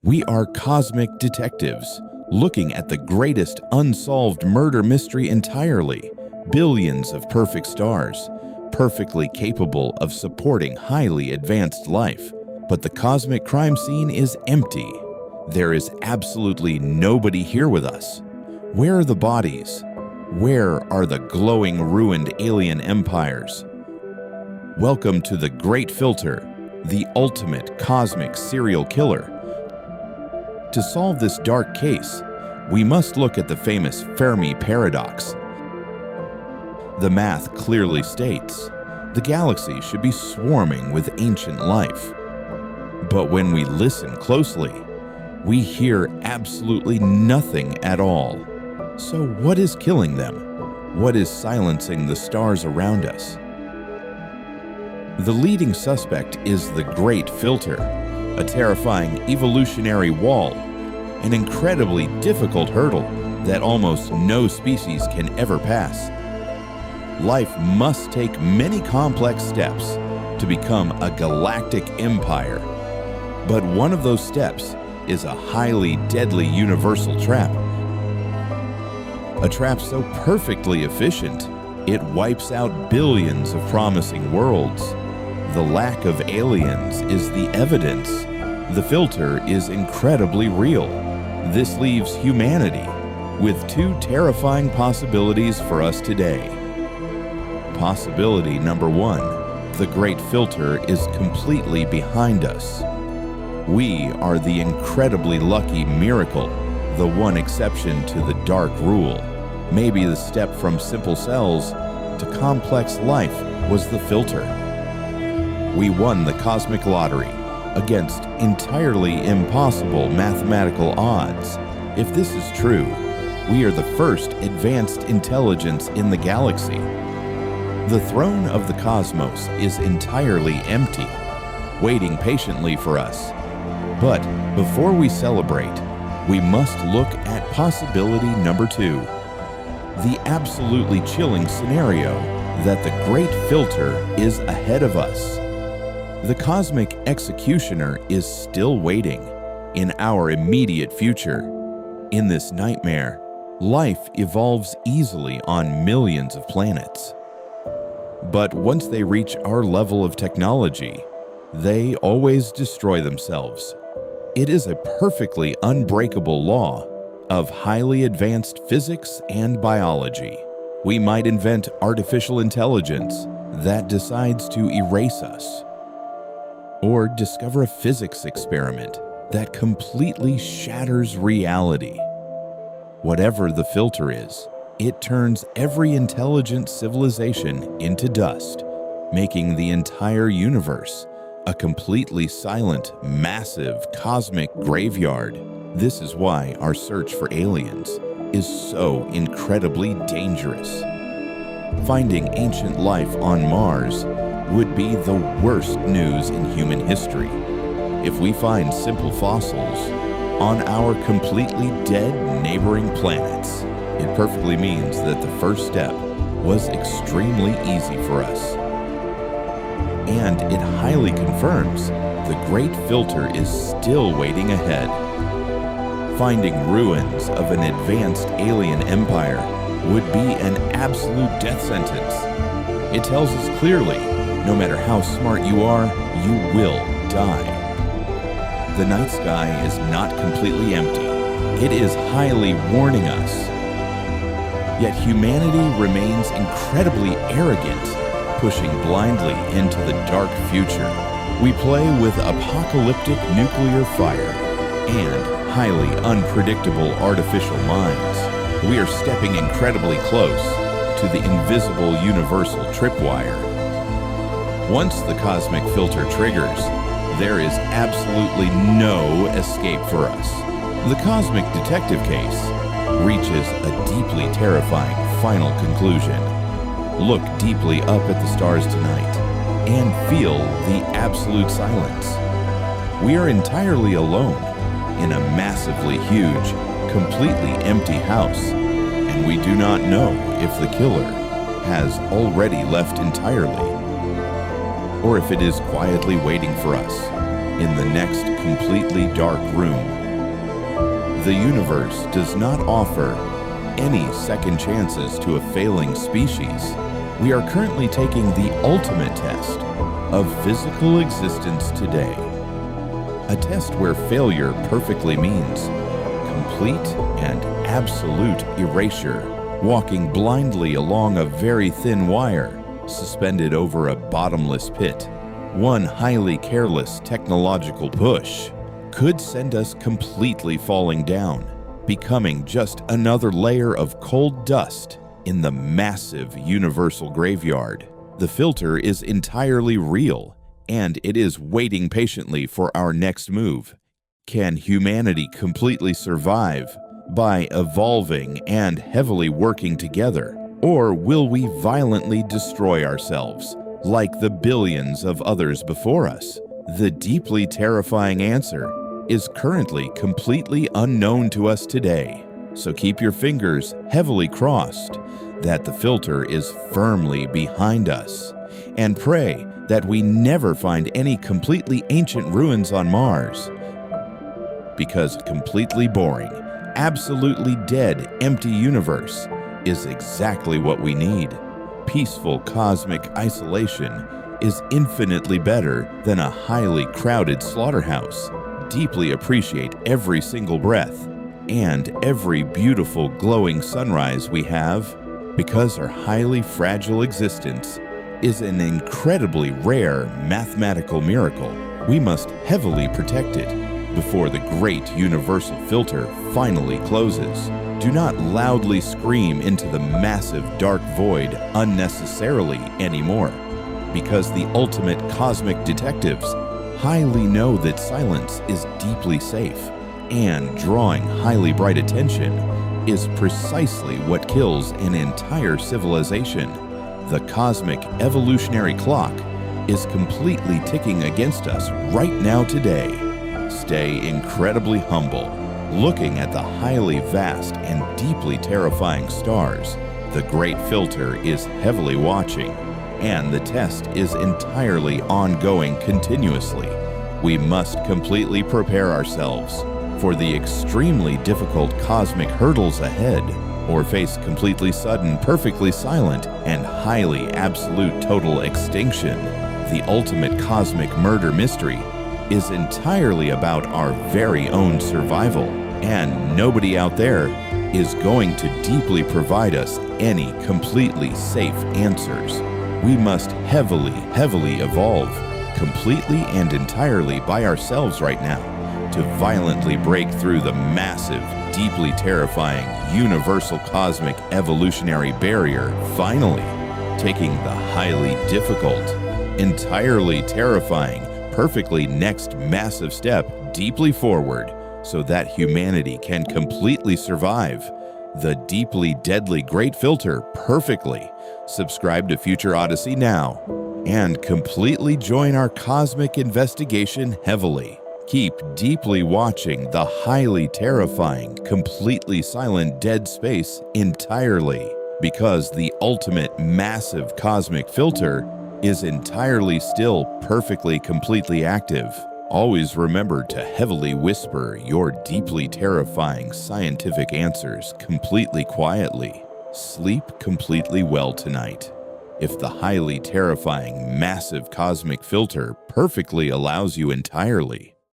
We are cosmic detectives, looking at the greatest unsolved murder mystery entirely. Billions of perfect stars, perfectly capable of supporting highly advanced life. But the cosmic crime scene is empty. There is absolutely nobody here with us. Where are the bodies? Where are the glowing, ruined alien empires? Welcome to the Great Filter, the ultimate cosmic serial killer. To solve this dark case, we must look at the famous Fermi paradox. The math clearly states the galaxy should be swarming with ancient life. But when we listen closely, we hear absolutely nothing at all. So what is killing them? What is silencing the stars around us? The leading suspect is the Great Filter, a terrifying evolutionary wall, an incredibly difficult hurdle that almost no species can ever pass. Life must take many complex steps to become a galactic empire. But one of those steps is a highly deadly universal trap. A trap so perfectly efficient, it wipes out billions of promising worlds. The lack of aliens is the evidence. The filter is incredibly real. This leaves humanity with two terrifying possibilities for us today. Possibility number one, the Great Filter is completely behind us. We are the incredibly lucky miracle, the one exception to the dark rule. Maybe the step from simple cells to complex life was the filter. We won the cosmic lottery against entirely impossible mathematical odds. If this is true, we are the first advanced intelligence in the galaxy. The throne of the cosmos is entirely empty, waiting patiently for us. But before we celebrate, we must look at possibility number two, the absolutely chilling scenario that the Great Filter is ahead of us. The cosmic executioner is still waiting in our immediate future. In this nightmare, life evolves easily on millions of planets. But once they reach our level of technology, they always destroy themselves. It is a perfectly unbreakable law of highly advanced physics and biology. We might invent artificial intelligence that decides to erase us, or discover a physics experiment that completely shatters reality. Whatever the filter is, it turns every intelligent civilization into dust, making the entire universe a completely silent, massive cosmic graveyard. This is why our search for aliens is so incredibly dangerous. Finding ancient life on Mars would be the worst news in human history. If we find simple fossils on our completely dead neighboring planets, it perfectly means that the first step was extremely easy for us. And it highly confirms the Great Filter is still waiting ahead. Finding ruins of an advanced alien empire would be an absolute death sentence. It tells us clearly, no matter how smart you are, you will die. The night sky is not completely empty. It is highly warning us. Yet humanity remains incredibly arrogant, pushing blindly into the dark future. We play with apocalyptic nuclear fire and highly unpredictable artificial minds. We are stepping incredibly close to the invisible universal tripwire. Once the cosmic filter triggers, there is absolutely no escape for us. The cosmic detective case reaches a deeply terrifying final conclusion. Look deeply up at the stars tonight and feel the absolute silence. We are entirely alone in a massively huge, completely empty house, and we do not know if the killer has already left entirely, or if it is quietly waiting for us. in the next completely dark room. The universe does not offer any second chances to a failing species. We are currently taking the ultimate test of physical existence today. A test where failure perfectly means complete and absolute erasure, walking blindly along a very thin wire, suspended over a bottomless pit. One highly careless technological push could send us completely falling down, becoming just another layer of cold dust in the massive universal graveyard. The filter is entirely real, and it is waiting patiently for our next move. Can humanity completely survive by evolving and heavily working together? Or will we violently destroy ourselves, like the billions of others before us? The deeply terrifying answer is currently completely unknown to us today. So keep your fingers heavily crossed that the filter is firmly behind us, and pray that we never find any completely ancient ruins on Mars, because completely boring, absolutely dead, empty universe is exactly what we need. Peaceful cosmic isolation is infinitely better than a highly crowded slaughterhouse. Deeply appreciate every single breath and every beautiful glowing sunrise we have, because our highly fragile existence is an incredibly rare mathematical miracle. We must heavily protect it before the great universal filter finally closes. Do not loudly scream into the massive dark void unnecessarily anymore, because the ultimate cosmic detectives highly know that silence is deeply safe, and drawing highly bright attention is precisely what kills an entire civilization. The cosmic evolutionary clock is completely ticking against us right now today. Stay incredibly humble, looking at the highly vast and deeply terrifying stars. The great filter is heavily watching, and the test is entirely ongoing continuously. We must completely prepare ourselves for the extremely difficult cosmic hurdles ahead, or face completely sudden, perfectly silent, and highly absolute total extinction. The ultimate cosmic murder mystery is entirely about our very own survival, and nobody out there is going to deeply provide us any completely safe answers. We must heavily evolve, completely and entirely by ourselves right now, to violently break through the massive, deeply terrifying, universal cosmic evolutionary barrier, finally taking the highly difficult, entirely terrifying, perfectly next massive step deeply forward, so that humanity can completely survive the deeply deadly great filter perfectly. Subscribe to Future Odyssey now and completely join our cosmic investigation heavily. Keep deeply watching the highly terrifying, completely silent dead space entirely, because the ultimate massive cosmic filter is entirely still perfectly completely active. Always remember to heavily whisper your deeply terrifying scientific answers completely quietly. Sleep completely well tonight. If the highly terrifying massive cosmic filter perfectly allows you entirely.